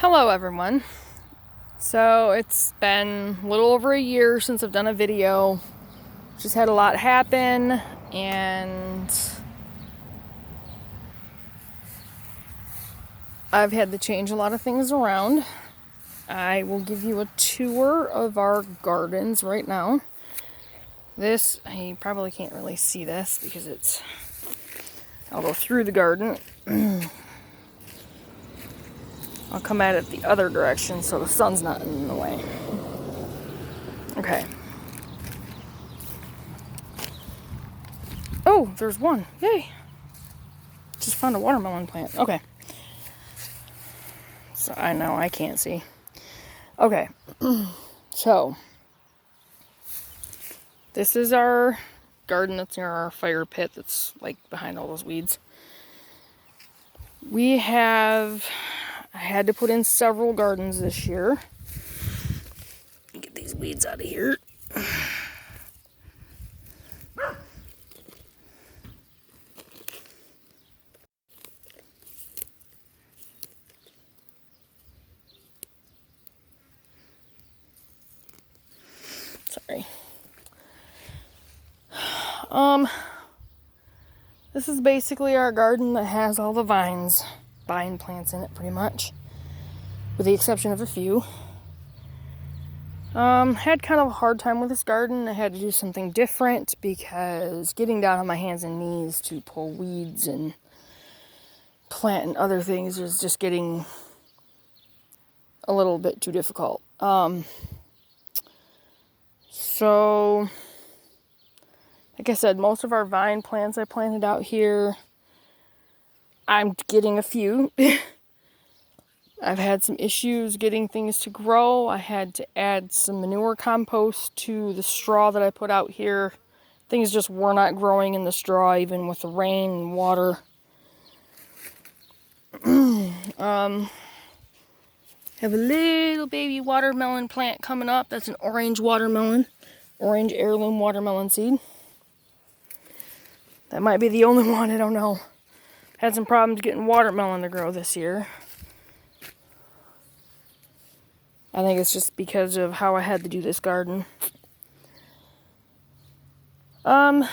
Hello everyone. So it's been a little over a year since I've done a video. Just had a lot happen and I've had to change a lot of things around. I will give you a tour of our gardens right now. You probably can't really see this because I'll go through the garden. I'll come at it the other direction so the sun's not in the way. Okay. Oh, there's one. Yay. Just found a watermelon plant. Okay. So I know I can't see. Okay. So this is our garden that's near our fire pit that's like behind all those weeds. I had to put in several gardens this year. Get these weeds out of here. Sorry. This is basically our garden that has all the vine plants in it pretty much, with the exception of a few. Had kind of a hard time with this garden. I had to do something different because getting down on my hands and knees to pull weeds and plant and other things is just getting a little bit too difficult. So like I said, most of our vine plants I planted out here. I'm getting a few. I've had some issues getting things to grow. I had to add some manure compost to the straw that I put out here. Things just were not growing in the straw, even with the rain and water. Have a little baby watermelon plant coming up. That's an orange watermelon. Orange heirloom watermelon seed. That might be the only one, I don't know. Had some problems getting watermelon to grow this year. I think it's just because of how I had to do this garden. You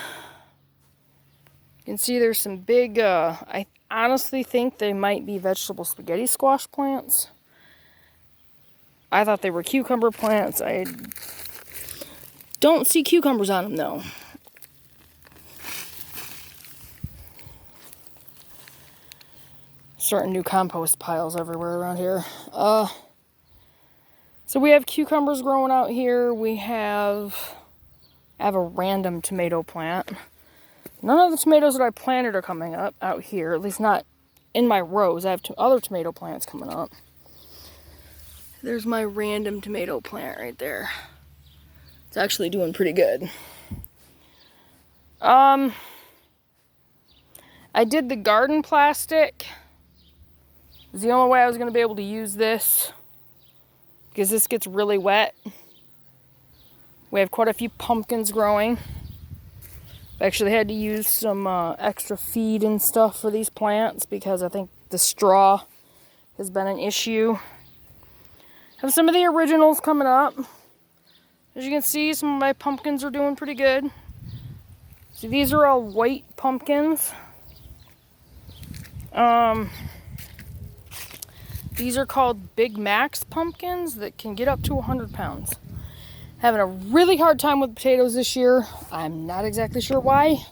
can see there's some big, I honestly think they might be vegetable spaghetti squash plants. I thought they were cucumber plants. I don't see cucumbers on them though. Starting new compost piles everywhere around here. So we have cucumbers growing out here. I have a random tomato plant. None of the tomatoes that I planted are coming up out here, at least not in my rows. I have two other tomato plants coming up. There's my random tomato plant right there. It's actually doing pretty good. I did the garden plastic. It was the only way I was going to be able to use this because this gets really wet. We have quite a few pumpkins growing. I actually had to use some extra feed and stuff for these plants because I think the straw has been an issue. Have some of the originals coming up. As you can see, some of my pumpkins are doing pretty good. So these are all white pumpkins. These are called Big Max pumpkins that can get up to 100 pounds. Having a really hard time with potatoes this year. I'm not exactly sure why.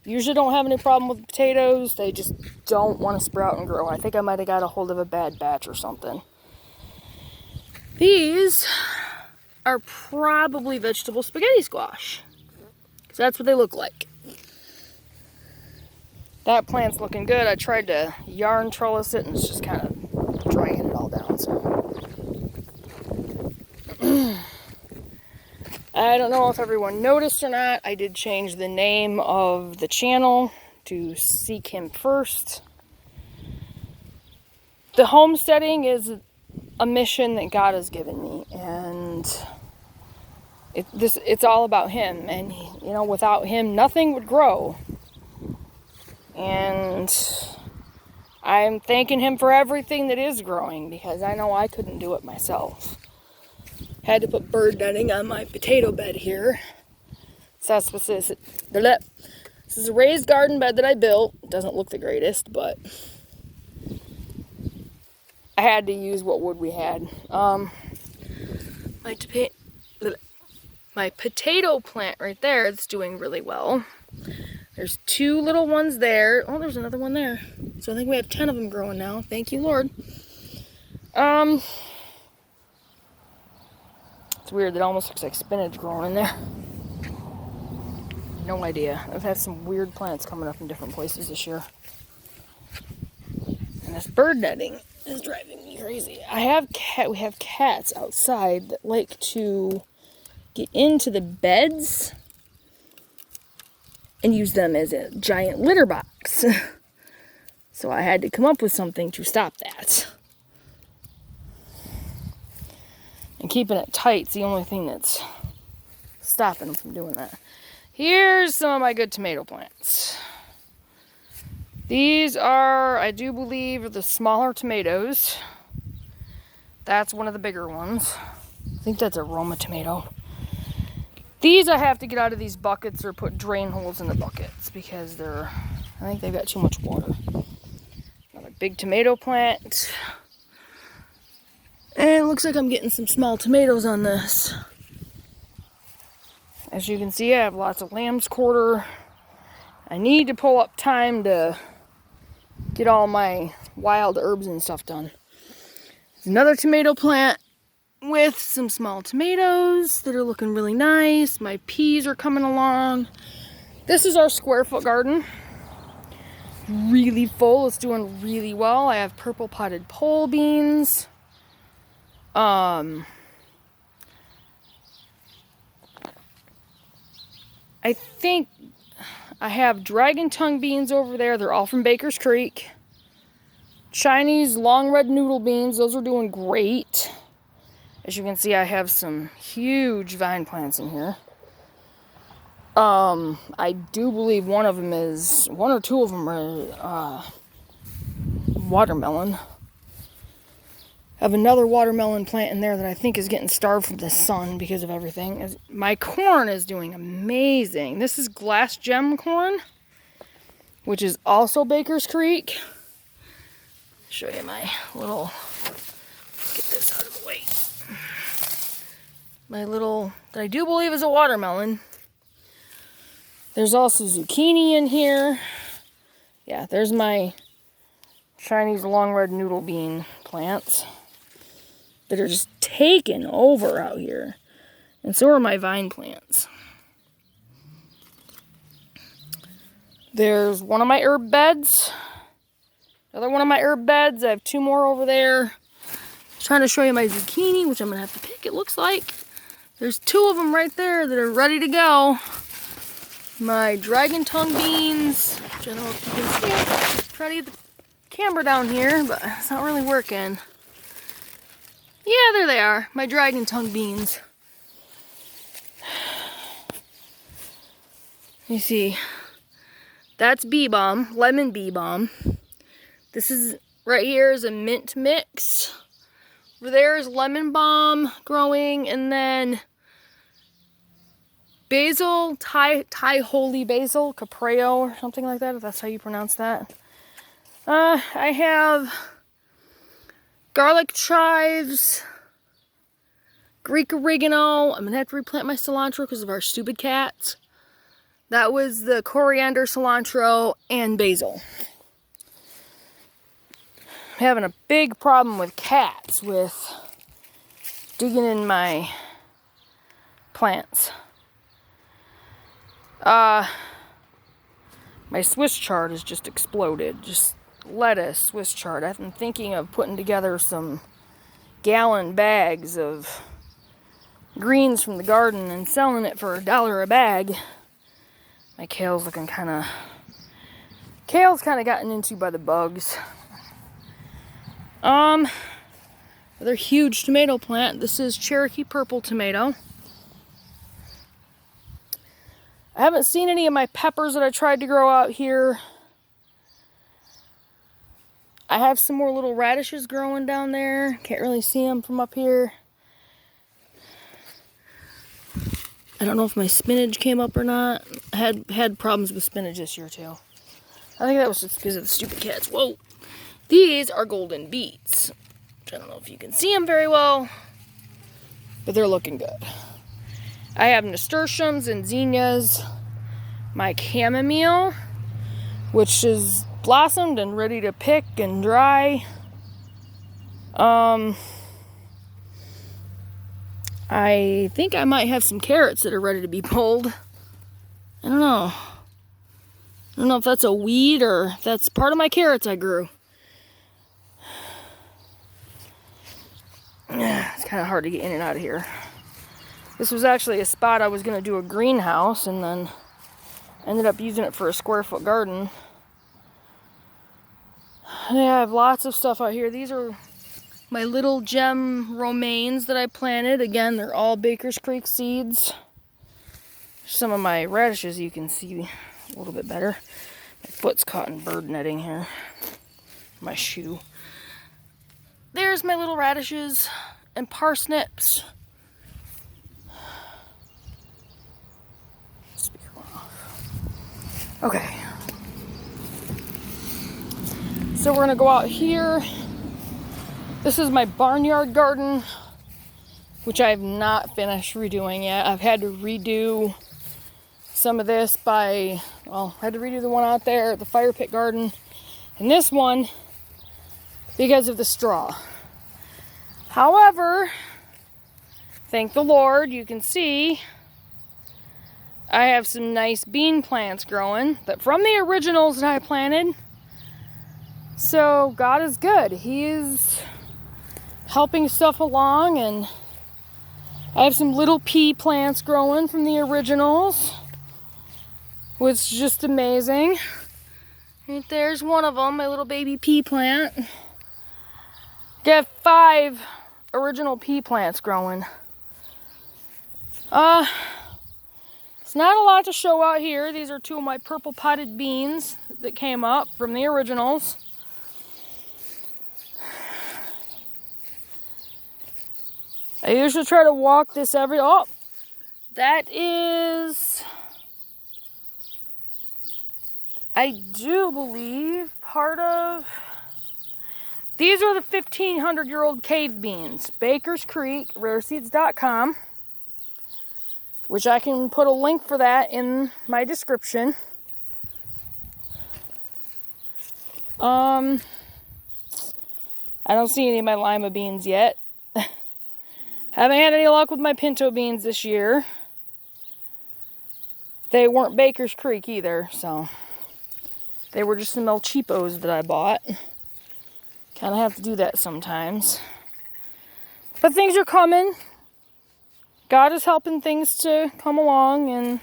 Usually don't have any problem with potatoes. They just don't want to sprout and grow. I think I might have got a hold of a bad batch or something. These are probably vegetable spaghetti squash. Because that's what they look like. That plant's looking good. I tried to yarn trellis it and it's just kind of dragging it all down. So I don't know if everyone noticed or not. I did change the name of the channel to Seek Him First. The homesteading is a mission that God has given me, and it's all about Him. And without Him, nothing would grow. And I'm thanking him for everything that is growing because I know I couldn't do it myself. Had to put bird netting on my potato bed here. So that's what this is. This is a raised garden bed that I built. It doesn't look the greatest, but I had to use what wood we had. My potato plant right there is doing really well. There's 2 little ones there. Oh, there's another one there. So I think we have 10 of them growing now. Thank you, Lord. It's weird. It almost looks like spinach growing in there. No idea. I've had some weird plants coming up in different places this year. And this bird netting is driving me crazy. We have cats outside that like to get into the beds and use them as a giant litter box. So I had to come up with something to stop that. And keeping it tight's the only thing that's stopping them from doing that. Here's some of my good tomato plants. These are, I do believe, the smaller tomatoes. That's one of the bigger ones. I think that's a Roma tomato. These I have to get out of these buckets or put drain holes in the buckets because I think they've got too much water. Another big tomato plant. And it looks like I'm getting some small tomatoes on this. As you can see, I have lots of lamb's quarter. I need to pull up time to get all my wild herbs and stuff done. There's another tomato plant with some small tomatoes that are looking really nice. My peas are coming along. This is our square foot garden. Really full. It's doing really well. I have purple potted pole beans. I think I have dragon tongue beans over there. They're all from Baker's Creek. Chinese long red noodle beans. Those are doing great. As you can see, I have some huge vine plants in here. I do believe one or two of them are watermelon. I have another watermelon plant in there that I think is getting starved from the sun because of everything. My corn is doing amazing. This is glass gem corn, which is also Baker's Creek. Show you my little, get this out of the way. My little, that I do believe is a watermelon. There's also zucchini in here. Yeah, there's my Chinese long red noodle bean plants that are just taking over out here. And so are my vine plants. There's one of my herb beds. Another one of my herb beds. I have 2 more over there. Trying to show you my zucchini, which I'm going to have to pick, it looks like. There's 2 of them right there that are ready to go. My dragon tongue beans, which I don't know if you can see. Try to get the camera down here, but it's not really working. Yeah, there they are, my dragon tongue beans. You see, that's bee balm, lemon bee balm. This is right here is a mint mix. Over there is lemon balm growing, and then basil, Thai holy basil, capreo or something like that, if that's how you pronounce that. I have garlic chives, Greek oregano. I'm gonna have to replant my cilantro because of our stupid cats. That was the coriander, cilantro, and basil. I'm having a big problem with cats with digging in my plants. My Swiss chard has just exploded. Just lettuce, Swiss chard. I've been thinking of putting together some gallon bags of greens from the garden and selling it for $1 a bag. My kale's looking kale's kind of gotten into by the bugs. Another huge tomato plant. This is Cherokee purple tomato. I haven't seen any of my peppers that I tried to grow out here. I have some more little radishes growing down there. Can't really see them from up here. I don't know if my spinach came up or not. I had problems with spinach this year too. I think that was just because of the stupid cats. Whoa! These are golden beets. I don't know if you can see them very well, but they're looking good. I have nasturtiums and zinnias. My chamomile, which is blossomed and ready to pick and dry. I think I might have some carrots that are ready to be pulled. I don't know. I don't know if that's a weed or if that's part of my carrots I grew. It's kind of hard to get in and out of here. This was actually a spot I was going to do a greenhouse and then ended up using it for a square foot garden. Yeah, I have lots of stuff out here. These are my little gem romaines that I planted. Again, they're all Baker's Creek seeds. Some of my radishes you can see a little bit better. My foot's caught in bird netting here. My shoe. There's my little radishes and parsnips. Speaker off. Okay. So we're gonna go out here. This is my barnyard garden, which I have not finished redoing yet. I've had to redo some of this I had to redo the one out there, the fire pit garden, and this one because of the straw. However, thank the Lord, you can see I have some nice bean plants growing, but from the originals that I planted. So God is good. He is helping stuff along, and I have some little pea plants growing from the originals, which is just amazing. Right there's one of them, my little baby pea plant. Got 5 original pea plants growing. It's not a lot to show out here. These are 2 of my purple potted beans that came up from the originals. I usually try to walk this that is, I do believe, part of, these are the 1,500-year-old cave beans. Baker's Creek, rareseeds.com, which I can put a link for that in my description. I don't see any of my lima beans yet. Haven't had any luck with my pinto beans this year. They weren't Baker's Creek either, so they were just some El Cheapos that I bought. Kind of have to do that sometimes. But things are coming. God is helping things to come along, and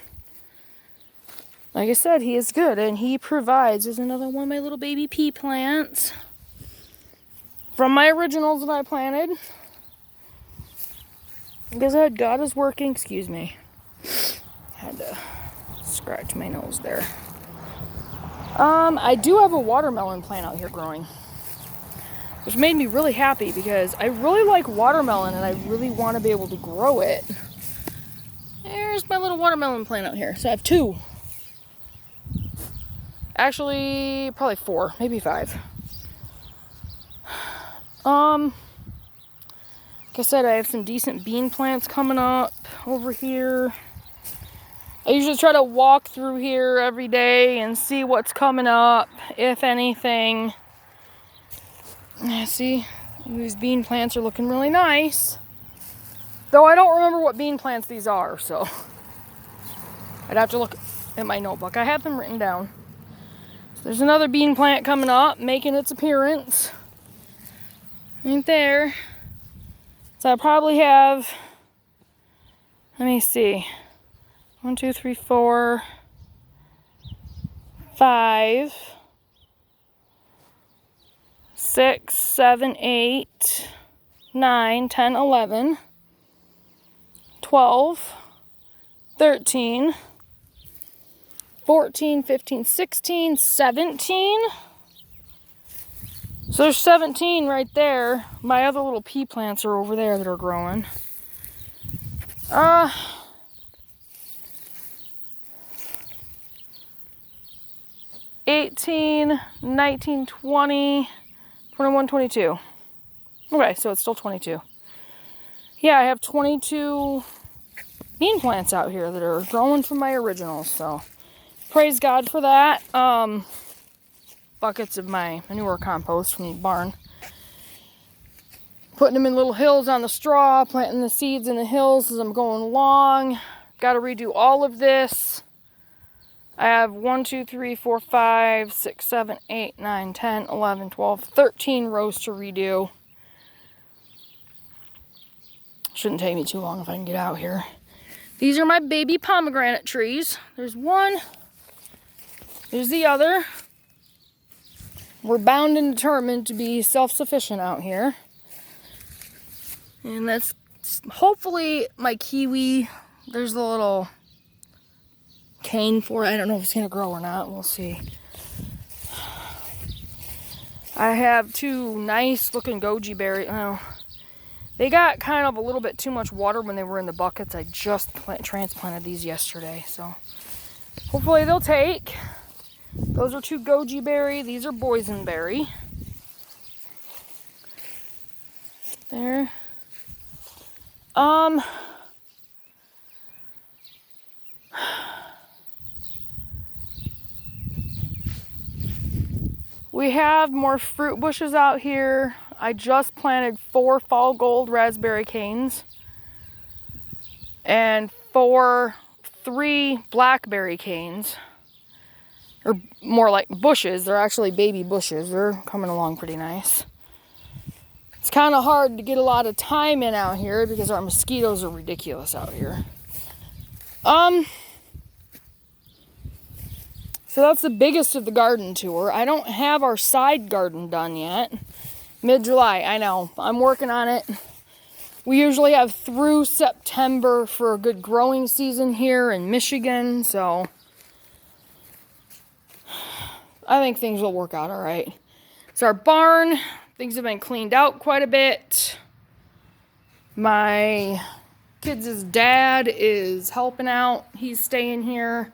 like I said, He is good, and He provides. There's another one of my little baby pea plants from my originals that I planted. Like I said, God is working. Excuse me. Had to scratch my nose there. I do have a watermelon plant out here growing, which made me really happy because I really like watermelon and I really want to be able to grow it. There's my little watermelon plant out here. So I have 2. Actually, probably 4, maybe 5. Like I said, I have some decent bean plants coming up over here. I usually try to walk through here every day and see what's coming up, if anything. See, these bean plants are looking really nice. Though I don't remember what bean plants these are, so I'd have to look at my notebook. I have them written down. So there's another bean plant coming up, making its appearance. Right there. So I probably have, let me see, 1, 2, 3, 4, 5, 6, 7, 8, 9, 10, 11, 12, 13, 14, 15, 16, 17. So there's 17 right there. My other little pea plants are over there that are growing. 18, 19, 20, 21, 22. Okay, so it's still 22. Yeah, I have 22 bean plants out here that are growing from my originals, so praise God for that. Buckets of my manure compost from the barn. Putting them in little hills on the straw, planting the seeds in the hills as I'm going along. Got to redo all of this. I have 1, 2, 3, 4, 5, 6, 7, 8, 9, 10, 11, 12, 13 rows to redo. Shouldn't take me too long if I can get out here. These are my baby pomegranate trees. There's one. There's the other. We're bound and determined to be self-sufficient out here. And that's hopefully my kiwi. There's the little cane for it. I don't know if it's going to grow or not. We'll see. I have 2 nice looking goji berries. Oh, they got kind of a little bit too much water when they were in the buckets. I just transplanted these yesterday. So hopefully they'll take. Those are 2 goji berry. These are boysenberry. There. We have more fruit bushes out here. I just planted 4 fall gold raspberry canes and 3 blackberry canes, or more like bushes. They're actually baby bushes. They're coming along pretty nice. It's kind of hard to get a lot of time in out here because our mosquitoes are ridiculous out here. So that's the biggest of the garden tour. I don't have our side garden done yet. Mid-July, I know. I'm working on it. We usually have through September for a good growing season here in Michigan, so I think things will work out all right. It's our barn. Things have been cleaned out quite a bit. My kids' dad is helping out. He's staying here.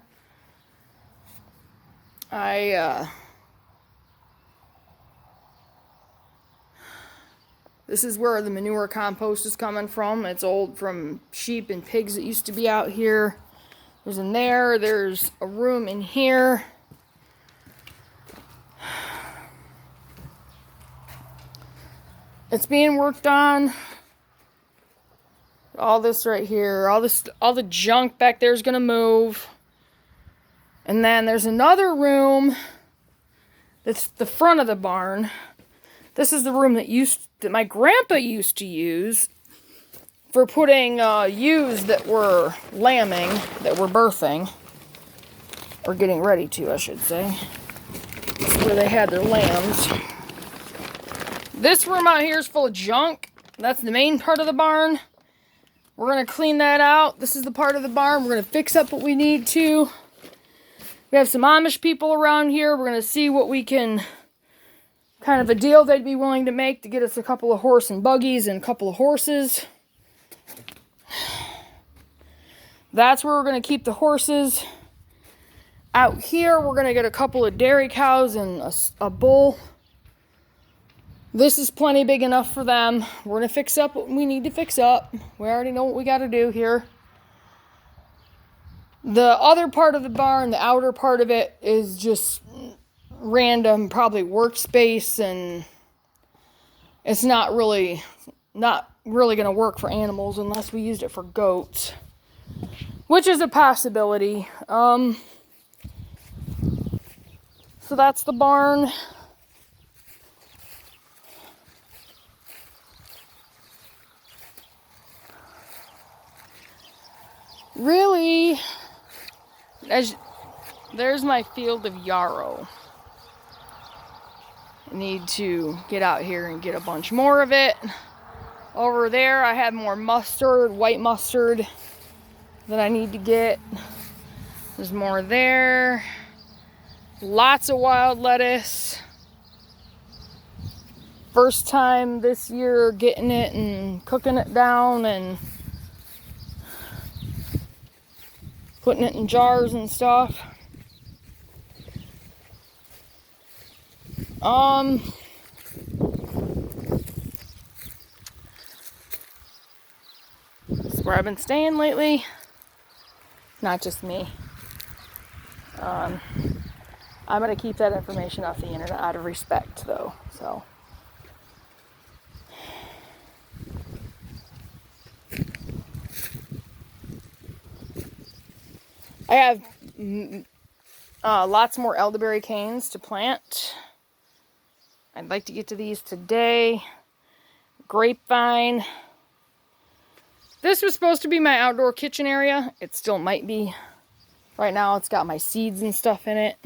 This is where the manure compost is coming from. It's old from sheep and pigs that used to be out here. There's in there. There's a room in here. It's being worked on. All this right here, all the junk back there is gonna move. And then there's another room that's the front of the barn. This is the room that my grandpa used to use for putting ewes that were lambing, that were birthing, or getting ready to, I should say. This is where they had their lambs. This room out here is full of junk. That's the main part of the barn. We're going to clean that out. This is the part of the barn. We're going to fix up what we need to. We have some Amish people around here. We're going to see what we can, kind of a deal they'd be willing to make to get us a couple of horse and buggies and a couple of horses. That's where we're going to keep the horses. Out here, we're going to get a couple of dairy cows and a bull. This is plenty big enough for them. We're going to fix up what we need to fix up. We already know what we got to do here. The other part of the barn, the outer part of it, is just random, probably workspace, and it's not really going to work for animals unless we used it for goats, which is a possibility. So that's the barn. Really, there's my field of yarrow. I need to get out here and get a bunch more of it. Over there, I have more mustard, white mustard, that I need to get. There's more there. Lots of wild lettuce. First time this year getting it and cooking it down and putting it in jars and stuff. That's where I've been staying lately. Not just me. I'm gonna keep that information off the internet out of respect, though. So. I have lots more elderberry canes to plant. I'd like to get to these today. Grapevine. This was supposed to be my outdoor kitchen area. It still might be. Right now it's got my seeds and stuff in it.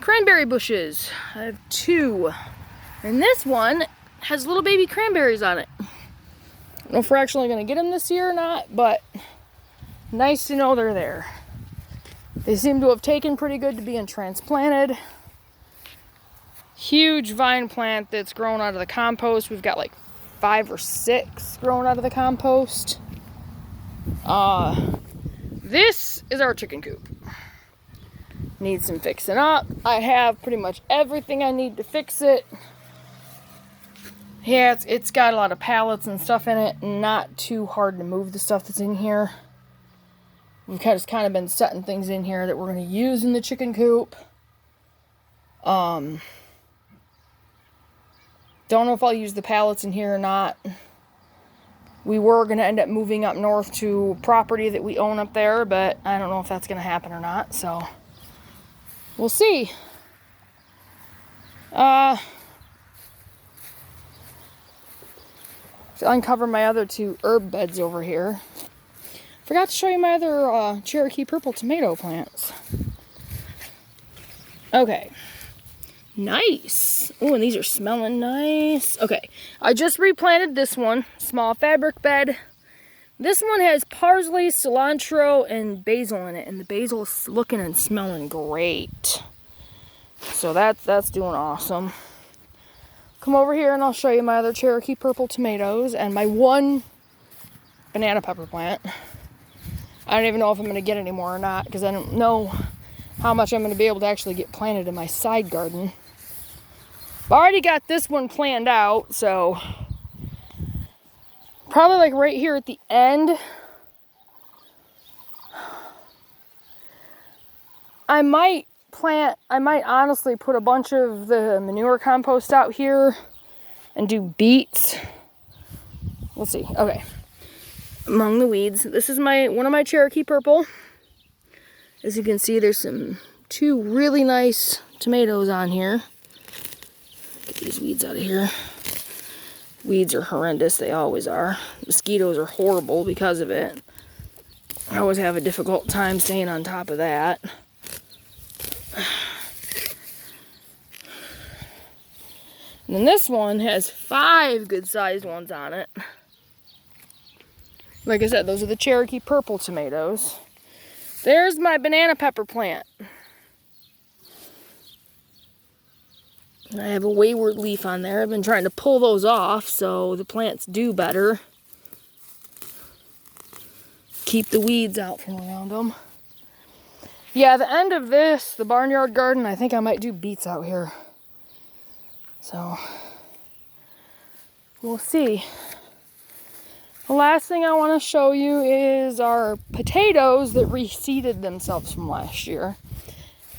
Cranberry bushes. I have 2. And this one has little baby cranberries on it. I don't know if we're actually going to get them this year or not, but nice to know they're there. They seem to have taken pretty good to being transplanted. Huge vine plant that's grown out of the compost. We've got like 5 or 6 grown out of the compost. This is our chicken coop. Needs some fixing up. I have pretty much everything I need to fix it. Yeah, it's got a lot of pallets and stuff in it. Not too hard to move the stuff that's in here. We've just kind of been setting things in here that we're going to use in the chicken coop. Don't know if I'll use the pallets in here or not. We were going to end up moving up north to property that we own up there, but I don't know if that's going to happen or not, so we'll see. To uncover my other 2 herb beds over here. Forgot to show you my other Cherokee purple tomato plants. Okay. Nice. Oh, and these are smelling nice. Okay. I just replanted this one. Small fabric bed. This one has parsley, cilantro, and basil in it. And the basil is looking and smelling great. So that's doing awesome. Come over here and I'll show you my other Cherokee purple tomatoes and my 1 banana pepper plant. I don't even know if I'm going to get any more or not because I don't know how much I'm going to be able to actually get planted in my side garden. But I already got this one planned out, so probably like right here at the end. I might honestly put a bunch of the manure compost out here and do beets. We'll see. Okay. Among the weeds. This is one of my Cherokee purple. As you can see, there's 2 really nice tomatoes on here. Get these weeds out of here. Weeds are horrendous. They always are. Mosquitoes are horrible because of it. I always have a difficult time staying on top of that. And then this one has 5 good-sized ones on it. Like I said, those are the Cherokee purple tomatoes. There's my banana pepper plant. And I have a wayward leaf on there. I've been trying to pull those off so the plants do better. Keep the weeds out from around them. Yeah, the end of this, the barnyard garden, I think I might do beets out here. So, we'll see. The last thing I want to show you is our potatoes that reseeded themselves from last year.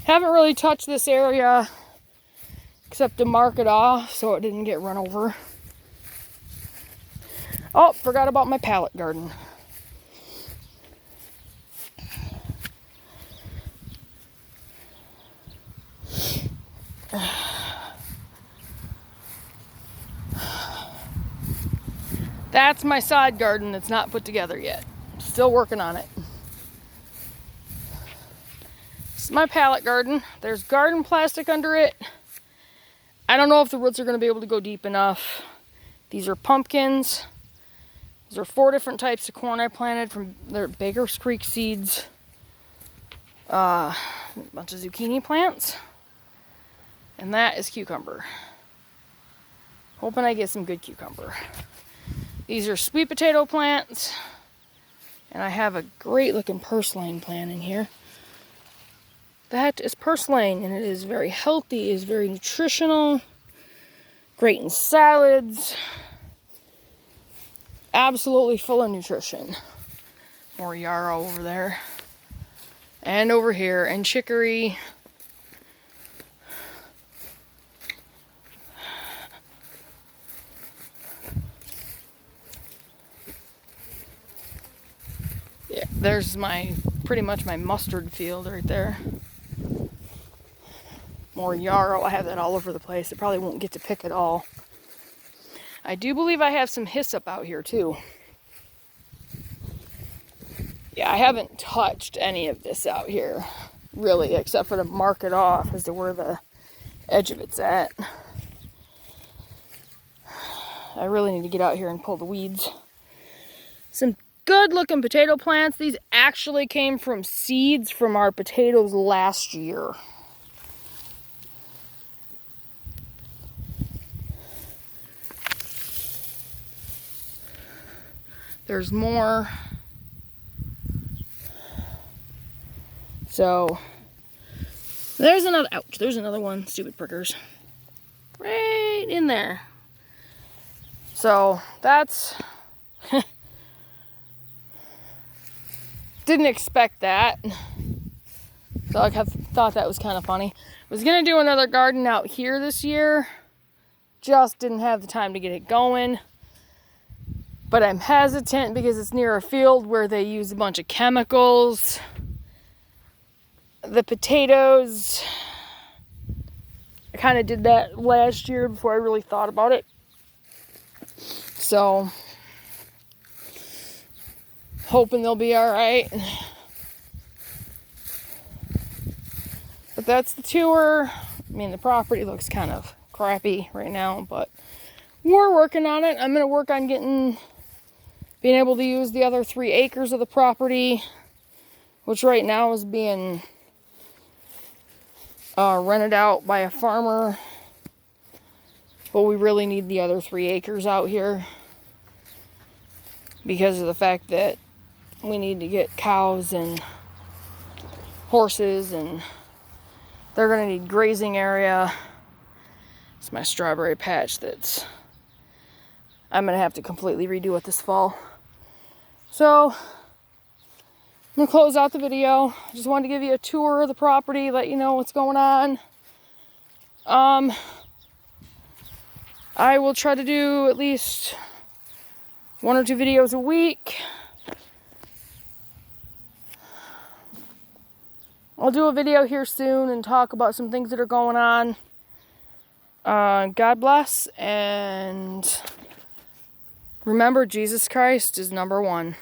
Haven't really touched this area except to mark it off so it didn't get run over. Oh, forgot about my pallet garden. That's my side garden that's not put together yet. Still working on it. This is my pallet garden. There's garden plastic under it. I don't know if the roots are going to be able to go deep enough. These are pumpkins. These are 4 different types of corn I planted from their Baker's Creek seeds. A bunch of zucchini plants. And that is cucumber. Hoping I get some good cucumber. These are sweet potato plants. And I have a great looking purslane plant in here. That is purslane, and it is very healthy, it is very nutritional, great in salads, absolutely full of nutrition. More yarrow over there, and over here, and chicory. Yeah, there's pretty much my mustard field right there. More yarrow. I have that all over the place. I probably won't get to pick it all. I do believe I have some hyssop out here too. Yeah, I haven't touched any of this out here, really, except for to mark it off as to where the edge of it's at. I really need to get out here and pull the weeds. Some good looking potato plants. These actually came from seeds from our potatoes last year. There's more. So, there's another, ouch, there's another one, stupid prickers. Right in there. So, that's, didn't expect that. So I thought that was kind of funny. I was going to do another garden out here this year. Just didn't have the time to get it going. But I'm hesitant because it's near a field where they use a bunch of chemicals. The potatoes, I kind of did that last year before I really thought about it. So, hoping they'll be all right. But that's the tour. I mean, the property looks kind of crappy right now, but we're working on it. I'm going to work on being able to use the other 3 acres of the property, which right now is being rented out by a farmer. But we really need the other 3 acres out here because of the fact that we need to get cows and horses, and they're going to need grazing area. It's my strawberry patch that's I'm going to have to completely redo it this fall. So, I'm going to close out the video. Just wanted to give you a tour of the property, let you know what's going on. I will try to do at least 1 or 2 videos a week. I'll do a video here soon and talk about some things that are going on. God bless, and remember, Jesus Christ is number 1.